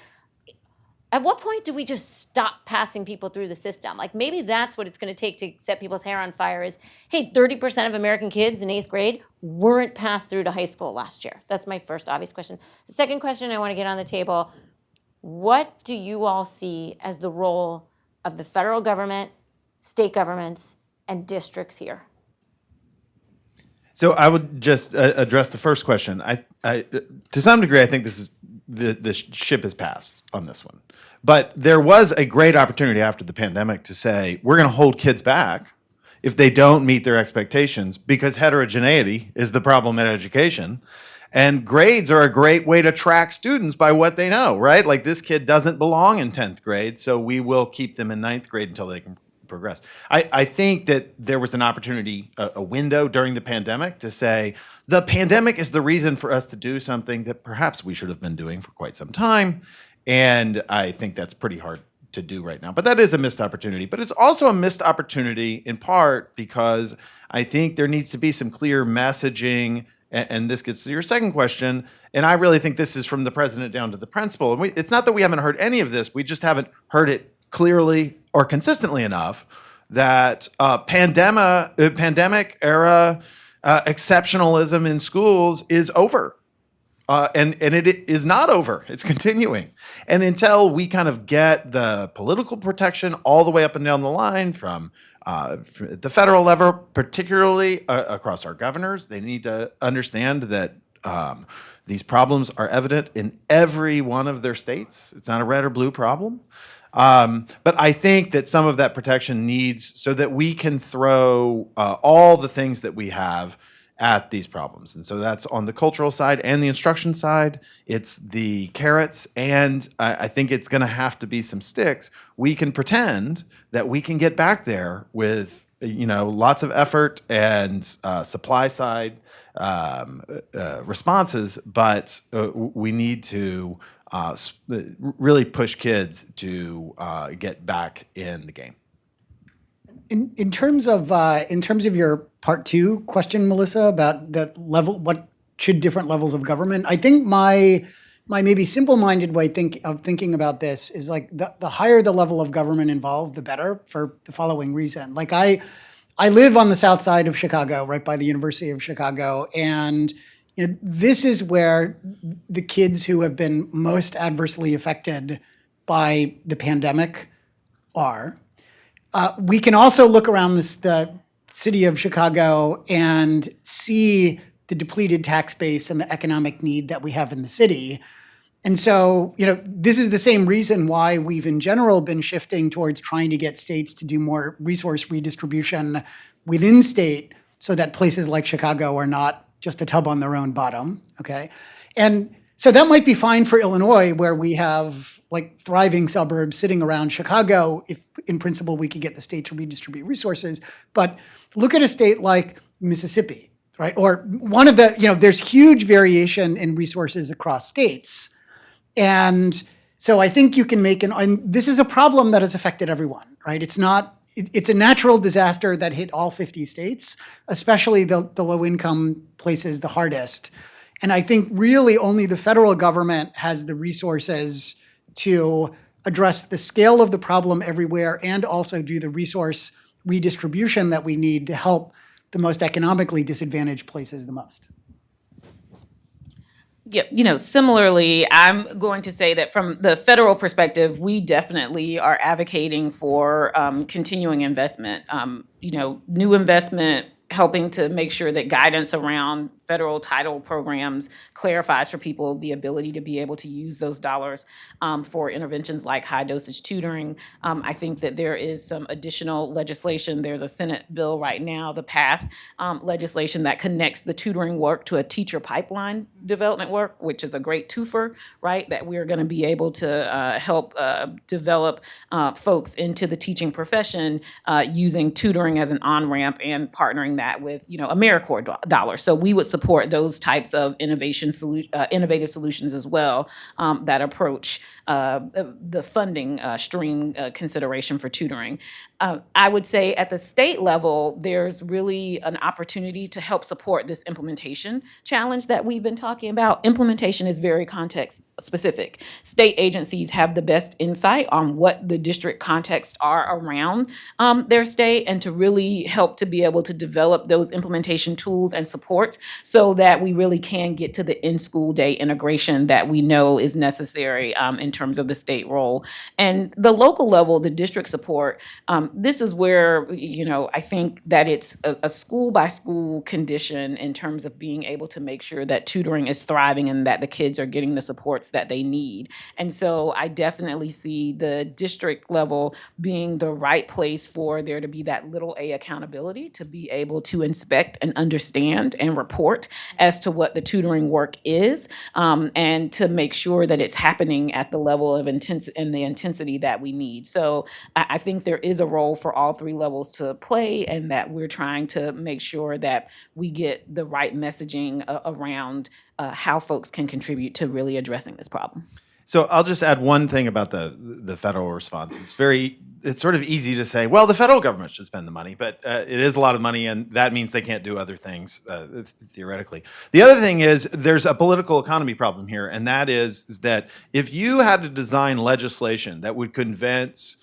At what point do we just stop passing people through the system? Like, maybe that's what it's going to take to set people's hair on fire is, hey, 30% of American kids in 8th grade weren't passed through to high school last year. That's my first obvious question. The second question I want to get on the table, what do you all see as the role of the federal government, state governments, and districts here? So I would just address the first question. I to some degree, I think this is the ship has passed on this one. But there was a great opportunity after the pandemic to say, we're going to hold kids back if they don't meet their expectations, because heterogeneity is the problem in education. And grades are a great way to track students by what they know, right? Like, this kid doesn't belong in 10th grade, so we will keep them in 9th grade until they can progress. I think that there was an opportunity, a window during the pandemic to say, the pandemic is the reason for us to do something that perhaps we should have been doing for quite some time. And I think that's pretty hard to do right now. But that is a missed opportunity. But it's also a missed opportunity in part because I think there needs to be some clear messaging. And this gets to your second question. And I really think this is from the president down to the principal. And it's not that we haven't heard any of this. We just haven't heard it clearly or consistently enough that pandemic era exceptionalism in schools is over. And it is not over. It's continuing. And until we kind of get the political protection all the way up and down the line from the federal level, particularly across our governors, they need to understand that these problems are evident in every one of their states. It's not a red or blue problem. But I think that some of that protection needs so that we can throw all the things that we have at these problems. And so that's on the cultural side and the instruction side. It's the carrots, and I think it's going to have to be some sticks. We can pretend that we can get back there with, lots of effort and supply side responses, but we need to really push kids to get back in the game. In terms of your part two question, Melissa, about the level, what should different levels of government? I think my maybe simple-minded way of thinking about this is like the higher the level of government involved, the better, for the following reason. Like I live on the south side of Chicago, right by the University of Chicago, and this is where the kids who have been most adversely affected by the pandemic are. We can also look around the city of Chicago and see the depleted tax base and the economic need that we have in the city. And so, this is the same reason why we've in general been shifting towards trying to get states to do more resource redistribution within state so that places like Chicago are not just a tub on their own bottom, okay? And so that might be fine for Illinois, where we have like thriving suburbs sitting around Chicago, if in principle we could get the state to redistribute resources. But look at a state like Mississippi, right? Or one of the, there's huge variation in resources across states. And so I think you can make and this is a problem that has affected everyone, right? It's a natural disaster that hit all 50 states, especially the low-income places the hardest. And I think really only the federal government has the resources to address the scale of the problem everywhere and also do the resource redistribution that we need to help the most economically disadvantaged places the most. Yeah, similarly, I'm going to say that from the federal perspective, we definitely are advocating for continuing investment, new investment, helping to make sure that guidance around federal title programs clarifies for people the ability to be able to use those dollars for interventions like high-dosage tutoring. I think that there is some additional legislation. There's a Senate bill right now, the PATH legislation, that connects the tutoring work to a teacher pipeline development work, which is a great twofer, right? That we're going to be able to help develop folks into the teaching profession using tutoring as an on-ramp and partnering that with, AmeriCorps dollars. So we would support those types of innovative solutions as well that approach the funding stream consideration for tutoring. I would say at the state level, there's really an opportunity to help support this implementation challenge that we've been talking about. Implementation is very context specific. State agencies have the best insight on what the district contexts are around their state, and to really help to be able to develop those implementation tools and supports so that we really can get to the in-school day integration that we know is necessary in terms of the state role. And the local level, the district support, this is where, I think that it's a school by school condition in terms of being able to make sure that tutoring is thriving and that the kids are getting the supports that they need. And so I definitely see the district level being the right place for there to be that little A accountability to be able to inspect and understand and report as to what the tutoring work is, and to make sure that it's happening at the level of the intensity that we need. So I think there is a role for all three levels to play, and that we're trying to make sure that we get the right messaging around how folks can contribute to really addressing this problem. So I'll just add one thing about the federal response. It's sort of easy to say, well, the federal government should spend the money, but it is a lot of money, and that means they can't do other things theoretically. The other thing is there's a political economy problem here, and that is that if you had to design legislation that would convince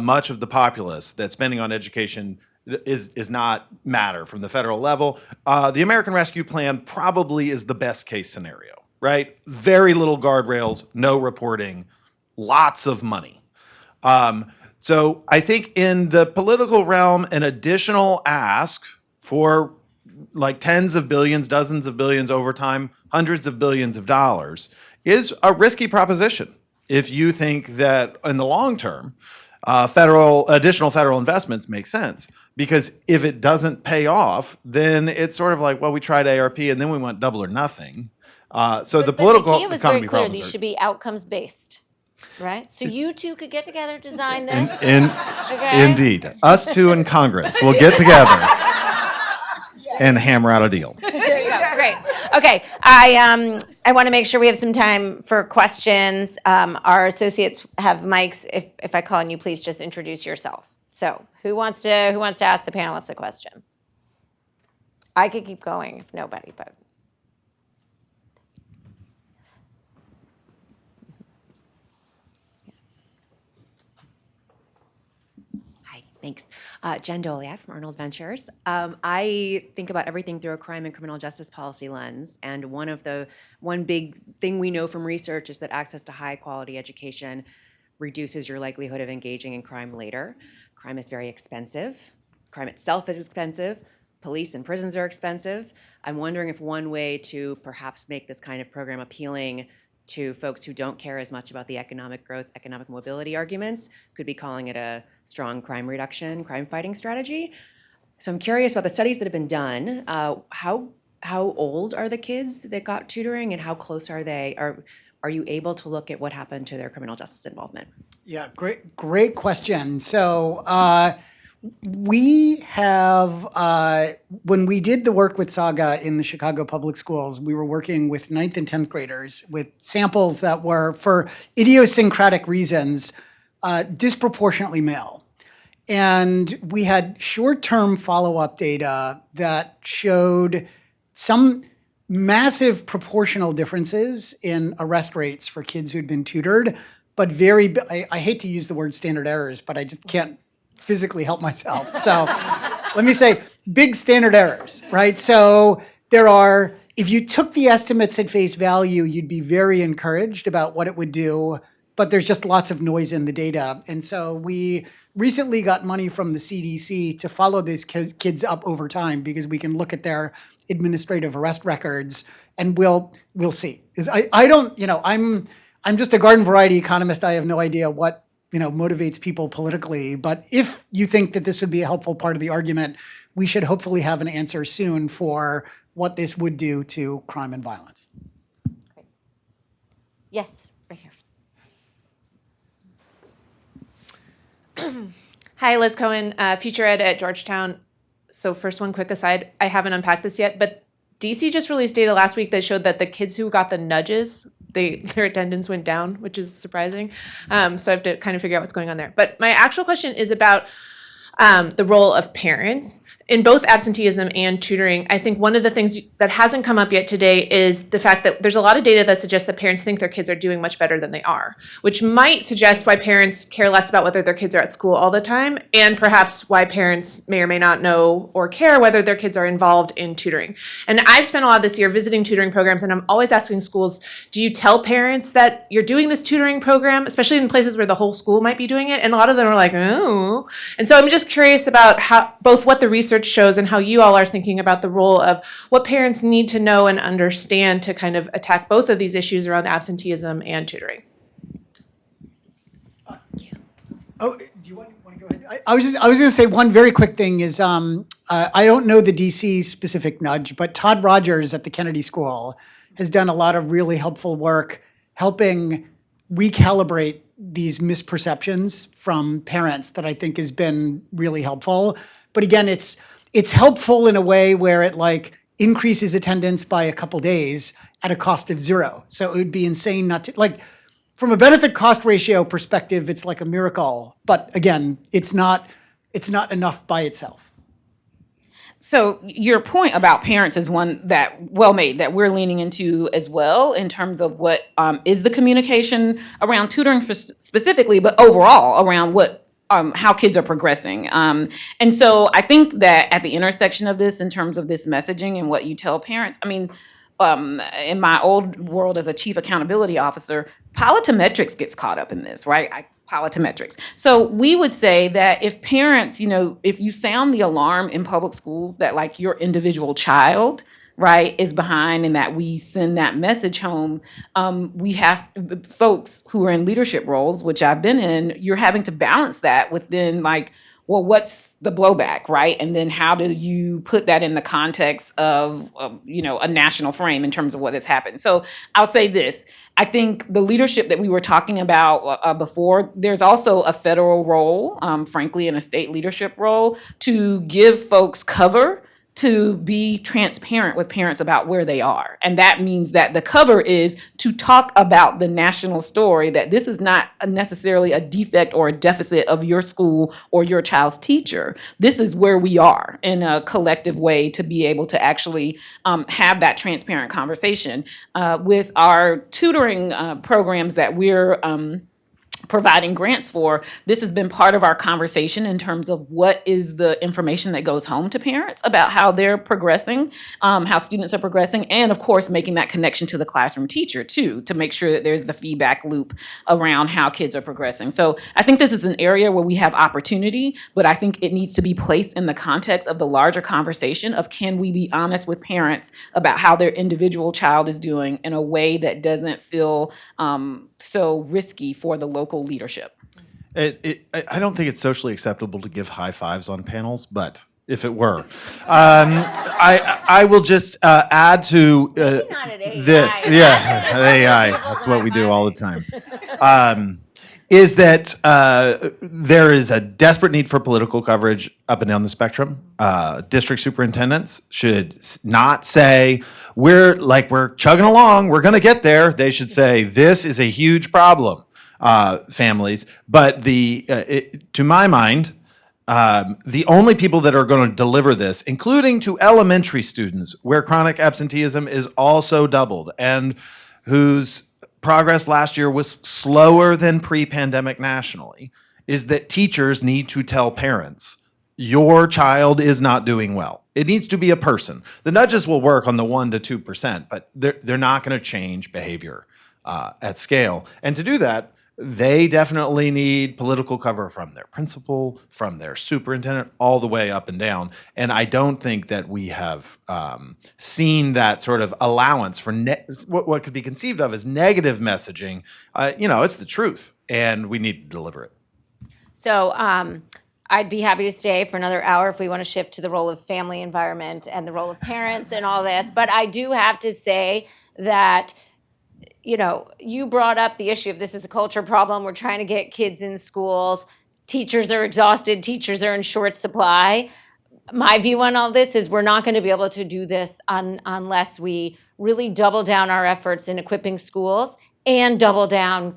much of the populace that spending on education is not matter from the federal level, the American Rescue Plan probably is the best case scenario, right? Very little guardrails, no reporting, lots of money. So I think in the political realm, an additional ask for like tens of billions, dozens of billions over time, hundreds of billions of dollars is a risky proposition. If you think that in the long term, additional federal investments make sense. Because if it doesn't pay off, then it's sort of like, well, we tried ARP and then we went double or nothing. So the political Nakia was very economy clear. problems These are- should be outcomes based, right? So you two could get together, design this. Okay. Indeed. Us two in Congress will get together and hammer out a deal. There you go. Great. Okay. I want to make sure we have some time for questions. Our associates have mics. If I call on you, please just introduce yourself. So who wants to ask the panelists a question? I could keep going if nobody, but. Hi, thanks. Jen Doliak from Arnold Ventures. I think about everything through a crime and criminal justice policy lens, and one big thing we know from research is that access to high quality education reduces your likelihood of engaging in crime later. Crime is very expensive. Crime itself is expensive. Police and prisons are expensive. I'm wondering if one way to perhaps make this kind of program appealing to folks who don't care as much about the economic growth, economic mobility arguments could be calling it a strong crime reduction, crime fighting strategy. So I'm curious about the studies that have been done. How old are the kids that got tutoring, and how close are they? Are you able to look at what happened to their criminal justice involvement? Yeah, great question. So we have, when we did the work with Saga in the Chicago Public Schools, we were working with 9th and 10th graders with samples that were, for idiosyncratic reasons, disproportionately male. And we had short-term follow-up data that showed some massive proportional differences in arrest rates for kids who'd been tutored, but I hate to use the word standard errors, but I just can't physically help myself. So let me say big standard errors, right? So if you took the estimates at face value, you'd be very encouraged about what it would do, but there's just lots of noise in the data. And so we recently got money from the CDC to follow these kids up over time, because we can look at their administrative arrest records, and we'll see. I'm just a garden variety economist. I have no idea what motivates people politically. But if you think that this would be a helpful part of the argument, we should hopefully have an answer soon for what this would do to crime and violence. Great. Yes, right here. Hi, Liz Cohen, Future Ed at Georgetown. So first, one quick aside, I haven't unpacked this yet, but DC just released data last week that showed that the kids who got the nudges, their attendance went down, which is surprising. So I have to kind of figure out what's going on there. But my actual question is about the role of parents in both absenteeism and tutoring. I think one of the things that hasn't come up yet today is the fact that there's a lot of data that suggests that parents think their kids are doing much better than they are, which might suggest why parents care less about whether their kids are at school all the time, and perhaps why parents may or may not know or care whether their kids are involved in tutoring. And I've spent a lot of this year visiting tutoring programs, and I'm always asking schools, do you tell parents that you're doing this tutoring program, especially in places where the whole school might be doing it? And a lot of them are like, oh. And so I'm just curious about how both what the research shows and how you all are thinking about the role of what parents need to know and understand to kind of attack both of these issues around absenteeism and tutoring. Do you want to go ahead? I was going to say one very quick thing is I don't know the DC specific nudge, but Todd Rogers at the Kennedy School has done a lot of really helpful work helping recalibrate these misperceptions from parents that I think has been really helpful. But again, it's helpful in a way where it like increases attendance by a couple days at a cost of zero. So it would be insane not to, like, from a benefit cost ratio perspective, it's like a miracle. But again, it's not enough by itself. So your point about parents is one that well made that we're leaning into as well in terms of what is the communication around tutoring specifically, but overall around what how kids are progressing. And so I think that at the intersection of this, in terms of this messaging and what you tell parents, I mean, in my old world as a chief accountability officer, politimetrics gets caught up in this, right? Politimetrics. So we would say that if parents, if you sound the alarm in public schools that like your individual child, right, is behind and that we send that message home, we have folks who are in leadership roles, which I've been in, you're having to balance that within like, well, what's the blowback, right? And then how do you put that in the context of a national frame in terms of what has happened? So I'll say this. I think the leadership that we were talking about before, there's also a federal role, frankly, and a state leadership role to give folks cover to be transparent with parents about where they are. And that means that the cover is to talk about the national story, that this is not necessarily a defect or a deficit of your school or your child's teacher. This is where we are in a collective way to be able to actually have that transparent conversation. With our tutoring programs that we're providing grants for, this has been part of our conversation in terms of what is the information that goes home to parents about how they're progressing, how students are progressing, and of course, making that connection to the classroom teacher too, to make sure that there's the feedback loop around how kids are progressing. So I think this is an area where we have opportunity, but I think it needs to be placed in the context of the larger conversation of can we be honest with parents about how their individual child is doing in a way that doesn't feel so risky for the local leadership. I don't think it's socially acceptable to give high fives on panels, but if it were, I will just add to Not at AEI. this. Yeah, at AI. That's what we do all the time. Is that there is a desperate need for political coverage up and down the spectrum. District superintendents should not say, we're chugging along, we're going to get there. They should say, this is a huge problem, families. But to my mind, the only people that are going to deliver this, including to elementary students, where chronic absenteeism is also doubled and whose progress last year was slower than pre-pandemic nationally, is that teachers need to tell parents, your child is not doing well. It needs to be a person. The nudges will work on the 1% to 2%, but they're not going to change behavior at scale. And to do that, they definitely need political cover from their principal, from their superintendent, all the way up and down. And I don't think that we have seen that sort of allowance for what could be conceived of as negative messaging. It's the truth, and we need to deliver it. So I'd be happy to stay for another hour if we want to shift to the role of family environment and the role of parents and all this. But I do have to say that you brought up the issue of this is a culture problem. We're trying to get kids in schools. Teachers are exhausted. Teachers are in short supply. My view on all this is we're not going to be able to do this unless we really double down our efforts in equipping schools and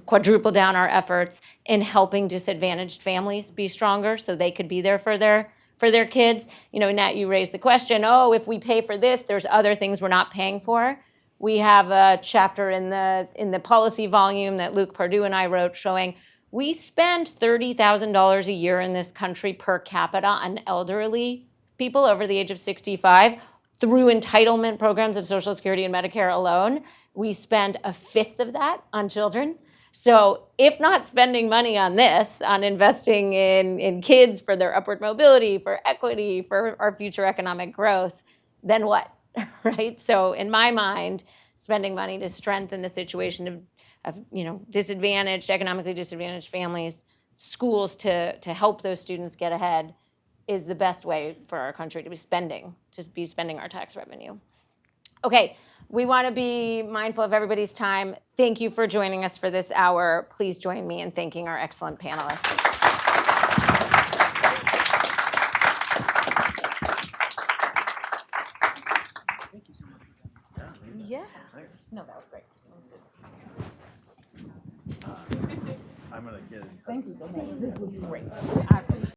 quadruple down our efforts in helping disadvantaged families be stronger so they could be there for their kids. Nat, you raised the question, if we pay for this, there's other things we're not paying for. We have a chapter in the policy volume that Luke Pardue and I wrote showing we spend $30,000 a year in this country per capita on elderly people over the age of 65 through entitlement programs of Social Security and Medicare alone. We spend a fifth of that on children. So if not spending money on this, on investing in kids for their upward mobility, for equity, for our future economic growth, then what? Right? So in my mind, spending money to strengthen the situation of economically disadvantaged families, schools to help those students get ahead is the best way for our country to be spending our tax revenue. Okay, we want to be mindful of everybody's time. Thank you for joining us for this hour. Please join me in thanking our excellent panelists. Yeah. No, that was great. That was good. I'm gonna get it. Thank you so much. This was great. I